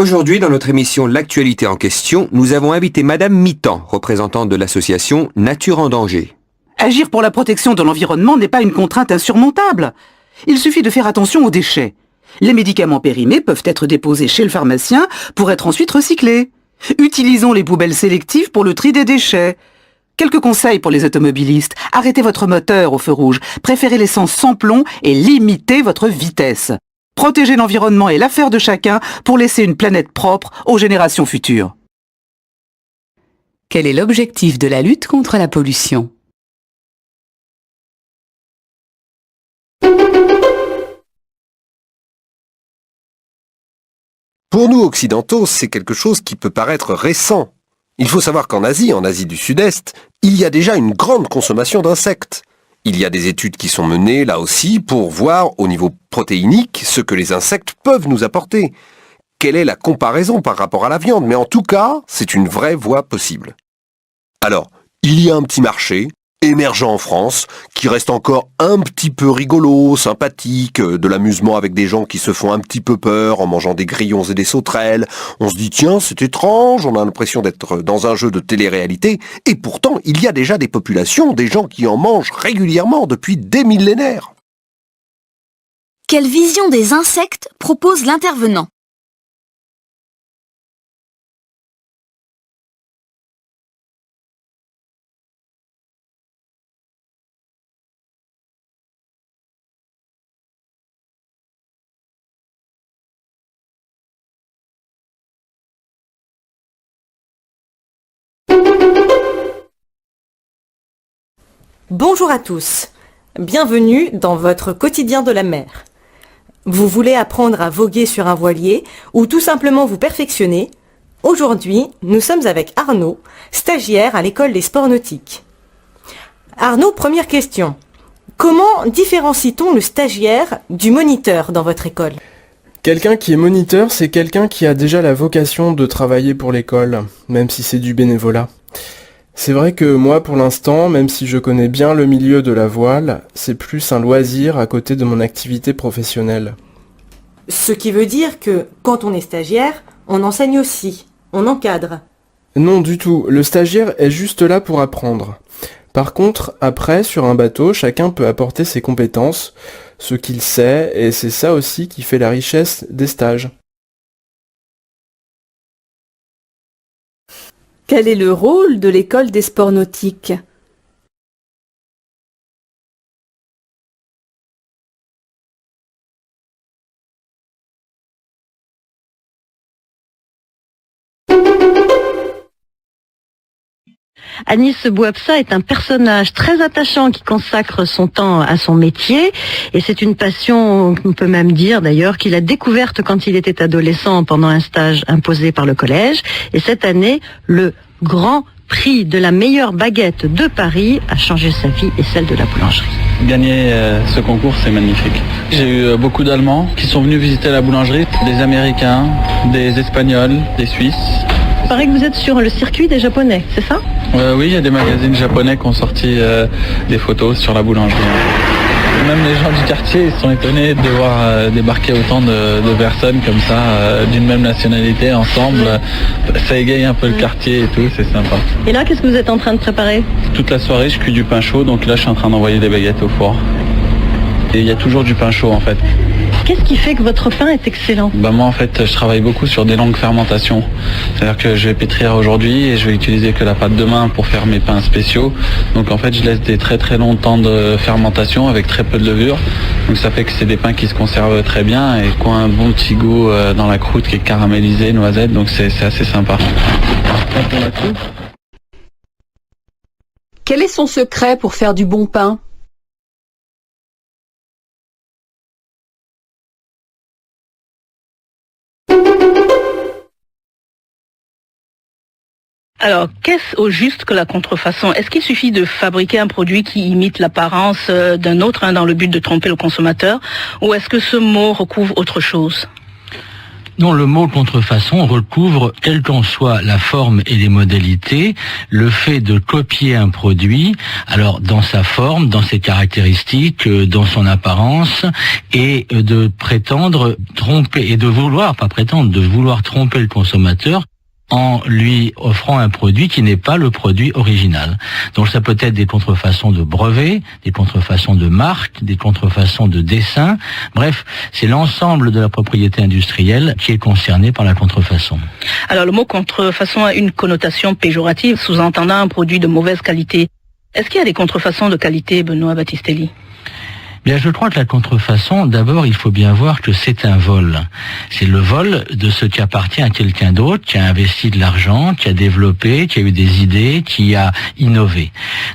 Aujourd'hui, dans notre émission L'actualité en question, nous avons invité Madame Mittan, représentante de l'association Nature en danger. Agir pour la protection de l'environnement n'est pas une contrainte insurmontable. Il suffit de faire attention aux déchets. Les médicaments périmés peuvent être déposés chez le pharmacien pour être ensuite recyclés. Utilisons les poubelles sélectives pour le tri des déchets. Quelques conseils pour les automobilistes. Arrêtez votre moteur au feu rouge. Préférez l'essence sans plomb et limitez votre vitesse. Protégez l'environnement est l'affaire de chacun pour laisser une planète propre aux générations futures. Quel est l'objectif de la lutte contre la pollution ? Pour nous occidentaux, c'est quelque chose qui peut paraître récent. Il faut savoir qu'en Asie du Sud-Est, il y a déjà une grande consommation d'insectes. Il y a des études qui sont menées là aussi pour voir au niveau protéinique ce que les insectes peuvent nous apporter. Quelle est la comparaison par rapport à la viande? Mais en tout cas, c'est une vraie voie possible. Alors, il y a un petit marché émergent en France, qui reste encore un petit peu rigolo, sympathique, de l'amusement avec des gens qui se font un petit peu peur en mangeant des grillons et des sauterelles. On se dit tiens, c'est étrange, on a l'impression d'être dans un jeu de télé-réalité, et pourtant il y a déjà des populations, des gens qui en mangent régulièrement depuis des millénaires. Quelle vision des insectes propose l'intervenant? Bonjour à tous, bienvenue dans votre quotidien de la mer. Vous voulez apprendre à voguer sur un voilier ou tout simplement vous perfectionner? Aujourd'hui, nous sommes avec Arnaud, stagiaire à l'école des sports nautiques. Arnaud, première question. Comment différencie-t-on le stagiaire du moniteur dans votre école? Quelqu'un qui est moniteur, c'est quelqu'un qui a déjà la vocation de travailler pour l'école, même si c'est du bénévolat. C'est vrai que moi, pour l'instant, même si je connais bien le milieu de la voile, c'est plus un loisir à côté de mon activité professionnelle. Ce qui veut dire que, quand on est stagiaire, on enseigne aussi, on encadre. Non du tout, le stagiaire est juste là pour apprendre. Par contre, après, sur un bateau, chacun peut apporter ses compétences, ce qu'il sait, et c'est ça aussi qui fait la richesse des stages. Quel est le rôle de l'école des sports nautiques? Anis Bouabsa est un personnage très attachant qui consacre son temps à son métier et c'est une passion, on peut même dire d'ailleurs, qu'il a découverte quand il était adolescent pendant un stage imposé par le collège et cette année, le grand prix de la meilleure baguette de Paris a changé sa vie et celle de la boulangerie. Gagner ce concours, c'est magnifique. J'ai eu beaucoup d'Allemands qui sont venus visiter la boulangerie, des Américains, des Espagnols, des Suisses. Il paraît que vous êtes sur le circuit des Japonais, c'est ça? Oui, il y a des magazines japonais qui ont sorti des photos sur la boulangerie. Même les gens du quartier ils sont étonnés de voir débarquer autant de personnes comme ça, d'une même nationalité, ensemble. Ça égaye un peu le quartier et tout, c'est sympa. Et là, qu'est-ce que vous êtes en train de préparer? Toute la soirée, je cuis du pain chaud, donc là, je suis en train d'envoyer des baguettes au four. Et il y a toujours du pain chaud, en fait. Qu'est-ce qui fait que votre pain est excellent? Moi en fait je travaille beaucoup sur des longues fermentations. C'est-à-dire que je vais pétrir aujourd'hui et je vais utiliser que la pâte demain pour faire mes pains spéciaux. Donc en fait je laisse des très très longs temps de fermentation avec très peu de levure. Donc ça fait que c'est des pains qui se conservent très bien et qui ont un bon petit goût dans la croûte qui est caramélisée, noisette, donc c'est assez sympa. Quel est son secret pour faire du bon pain? Alors, qu'est-ce au juste que la contrefaçon? Est-ce qu'il suffit de fabriquer un produit qui imite l'apparence d'un autre dans le but de tromper le consommateur? Ou est-ce que ce mot recouvre autre chose? dont le mot contrefaçon recouvre, quelle qu'en soit la forme et les modalités, le fait de copier un produit, alors dans sa forme, dans ses caractéristiques, dans son apparence, et de prétendre tromper, et de vouloir, pas prétendre, de vouloir tromper le consommateur en lui offrant un produit qui n'est pas le produit original. Donc ça peut être des contrefaçons de brevets, des contrefaçons de marques, des contrefaçons de dessins. Bref, c'est l'ensemble de la propriété industrielle qui est concerné par la contrefaçon. Alors le mot contrefaçon a une connotation péjorative, sous-entendant un produit de mauvaise qualité. Est-ce qu'il y a des contrefaçons de qualité, Benoît Battistelli ? Bien, je crois que la contrefaçon, d'abord, il faut bien voir que c'est un vol. C'est le vol de ce qui appartient à quelqu'un d'autre, qui a investi de l'argent, qui a développé, qui a eu des idées, qui a innové.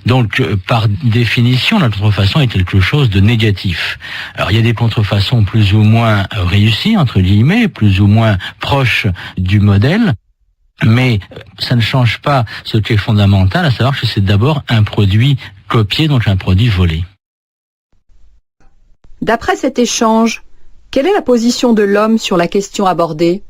Donc, par définition, la contrefaçon est quelque chose de négatif. Alors, il y a des contrefaçons plus ou moins réussies, entre guillemets, plus ou moins proches du modèle. Mais ça ne change pas ce qui est fondamental, à savoir que c'est d'abord un produit copié, donc un produit volé. D'après cet échange, quelle est la position de l'homme sur la question abordée ?